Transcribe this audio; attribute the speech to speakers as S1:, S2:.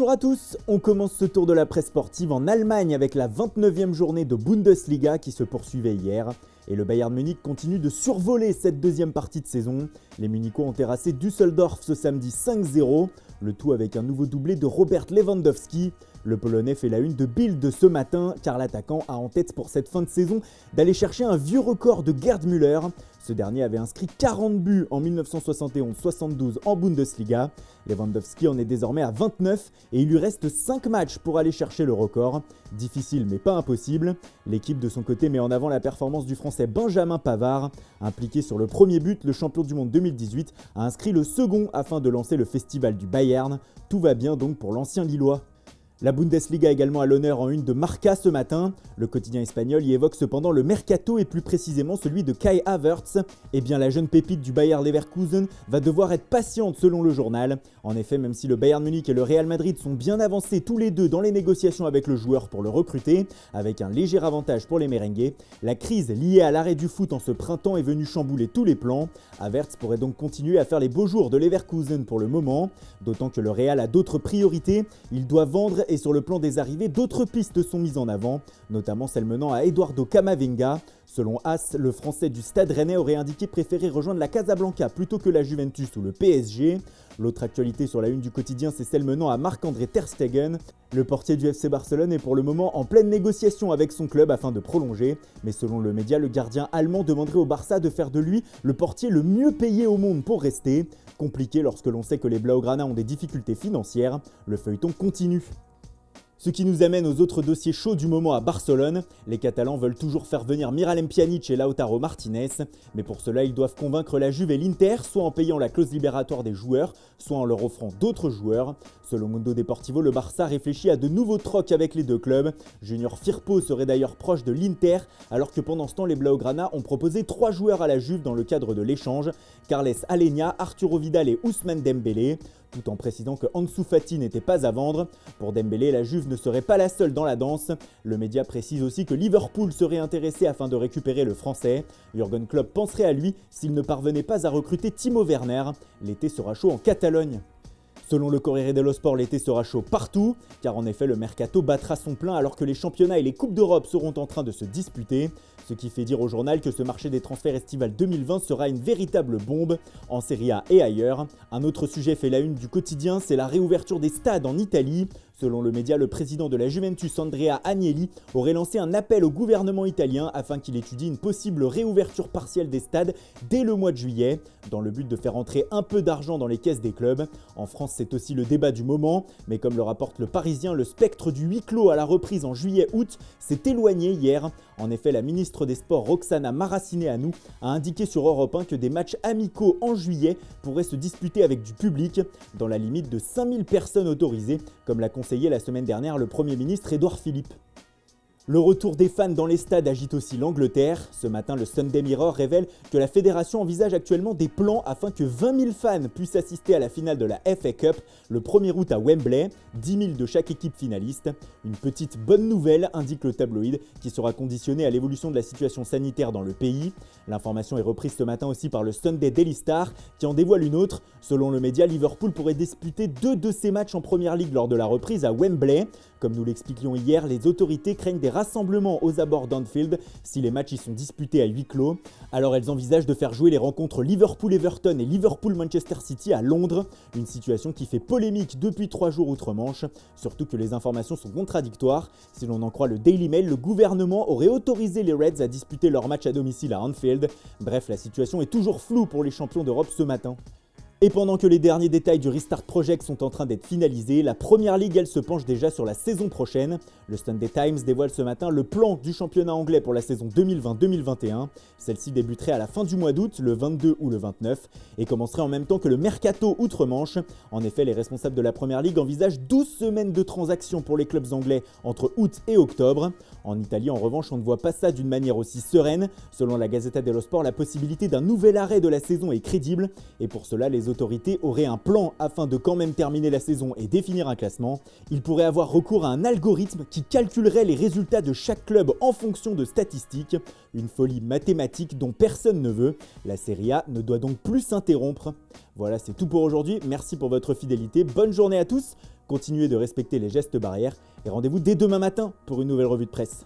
S1: Bonjour à tous, on commence ce tour de la presse sportive en Allemagne avec la 29e journée de Bundesliga qui se poursuivait hier. Et le Bayern Munich continue de survoler cette deuxième partie de saison. Les Munichois ont terrassé Düsseldorf ce samedi 5-0, le tout avec un nouveau doublé de Robert Lewandowski. Le Polonais fait la une de Bild ce matin car l'attaquant a en tête pour cette fin de saison d'aller chercher un vieux record de Gerd Müller. Ce dernier avait inscrit 40 buts en 1971-72 en Bundesliga. Lewandowski en est désormais à 29 et il lui reste 5 matchs pour aller chercher le record. Difficile mais pas impossible. L'équipe de son côté met en avant la performance du Français Benjamin Pavard. Impliqué sur le premier but, le champion du monde 2018 a inscrit le second afin de lancer le festival du Bayern. Tout va bien donc pour l'ancien Lillois. La Bundesliga également à l'honneur en une de Marca ce matin. Le quotidien espagnol y évoque cependant le mercato et plus précisément celui de Kai Havertz. Eh bien la jeune pépite du Bayer Leverkusen va devoir être patiente selon le journal. En effet, même si le Bayern Munich et le Real Madrid sont bien avancés tous les deux dans les négociations avec le joueur pour le recruter, avec un léger avantage pour les merengues, la crise liée à l'arrêt du foot en ce printemps est venue chambouler tous les plans. Havertz pourrait donc continuer à faire les beaux jours de Leverkusen pour le moment, d'autant que le Real a d'autres priorités. Il doit vendre et sur le plan des arrivées, d'autres pistes sont mises en avant, notamment celle menant à Eduardo Camavinga. Selon AS, le Français du Stade Rennais aurait indiqué préférer rejoindre la Casablanca plutôt que la Juventus ou le PSG. L'autre actualité sur la une du quotidien, c'est celle menant à Marc-André Ter Stegen. Le portier du FC Barcelone est pour le moment en pleine négociation avec son club afin de prolonger. Mais selon le média, le gardien allemand demanderait au Barça de faire de lui le portier le mieux payé au monde pour rester. Compliqué lorsque l'on sait que les Blaugrana ont des difficultés financières. Le feuilleton continue. Ce qui nous amène aux autres dossiers chauds du moment à Barcelone. Les Catalans veulent toujours faire venir Miralem Pjanic et Lautaro Martinez, mais pour cela ils doivent convaincre la Juve et l'Inter, soit en payant la clause libératoire des joueurs, soit en leur offrant d'autres joueurs. Selon Mundo Deportivo, le Barça réfléchit à de nouveaux trocs avec les deux clubs. Junior Firpo serait d'ailleurs proche de l'Inter, alors que pendant ce temps les Blaugrana ont proposé 3 joueurs à la Juve dans le cadre de l'échange, Carles Alenia, Arturo Vidal et Ousmane Dembélé, tout en précisant que Ansu Fati n'était pas à vendre. Pour Dembélé, la Juve ne serait pas la seule dans la danse. Le média précise aussi que Liverpool serait intéressé afin de récupérer le Français. Jürgen Klopp penserait à lui s'il ne parvenait pas à recruter Timo Werner. L'été sera chaud en Catalogne. Selon le Corriere dello Sport, l'été sera chaud partout, car en effet le mercato battra son plein alors que les championnats et les coupes d'Europe seront en train de se disputer, ce qui fait dire au journal que ce marché des transferts estival 2020 sera une véritable bombe en Serie A et ailleurs. Un autre sujet fait la une du quotidien, c'est la réouverture des stades en Italie. Selon le média, le président de la Juventus, Andrea Agnelli, aurait lancé un appel au gouvernement italien afin qu'il étudie une possible réouverture partielle des stades dès le mois de juillet, dans le but de faire entrer un peu d'argent dans les caisses des clubs. En France, c'est aussi le débat du moment, mais comme le rapporte le Parisien, le spectre du huis clos à la reprise en juillet-août s'est éloigné hier. En effet, la ministre des Sports, Roxana Maracineanu, a indiqué sur Europe 1 que des matchs amicaux en juillet pourraient se disputer avec du public, dans la limite de 5000 personnes autorisées, comme l'a conseillé la semaine dernière le Premier ministre Édouard Philippe. Le retour des fans dans les stades agite aussi l'Angleterre. Ce matin, le Sunday Mirror révèle que la fédération envisage actuellement des plans afin que 20 000 fans puissent assister à la finale de la FA Cup le 1er août à Wembley, 10 000 de chaque équipe finaliste. Une petite bonne nouvelle, indique le tabloïd, qui sera conditionnée à l'évolution de la situation sanitaire dans le pays. L'information est reprise ce matin aussi par le Sunday Daily Star, qui en dévoile une autre. Selon le média, Liverpool pourrait disputer 2 de ses matchs en Première Ligue lors de la reprise à Wembley. Comme nous l'expliquions hier, les autorités craignent des rassemblements aux abords d'Anfield si les matchs y sont disputés à huis clos. Alors elles envisagent de faire jouer les rencontres Liverpool-Everton et Liverpool-Manchester City à Londres, une situation qui fait polémique depuis 3 jours outre-Manche, surtout que les informations sont contradictoires. Si l'on en croit le Daily Mail, le gouvernement aurait autorisé les Reds à disputer leur match à domicile à Anfield. Bref, la situation est toujours floue pour les champions d'Europe ce matin. Et pendant que les derniers détails du Restart Project sont en train d'être finalisés, la Première Ligue, elle, se penche déjà sur la saison prochaine. Le Sunday Times dévoile ce matin le plan du championnat anglais pour la saison 2020-2021. Celle-ci débuterait à la fin du mois d'août, le 22 ou le 29, et commencerait en même temps que le mercato outre-Manche. En effet, les responsables de la Première Ligue envisagent 12 semaines de transactions pour les clubs anglais entre août et octobre. En Italie, en revanche, on ne voit pas ça d'une manière aussi sereine. Selon la Gazzetta dello Sport, la possibilité d'un nouvel arrêt de la saison est crédible, et pour cela, les les autorités auraient un plan afin de quand même terminer la saison et définir un classement, ils pourraient avoir recours à un algorithme qui calculerait les résultats de chaque club en fonction de statistiques. Une folie mathématique dont personne ne veut. La Serie A ne doit donc plus s'interrompre. Voilà, c'est tout pour aujourd'hui. Merci pour votre fidélité. Bonne journée à tous. Continuez de respecter les gestes barrières et rendez-vous dès demain matin pour une nouvelle revue de presse.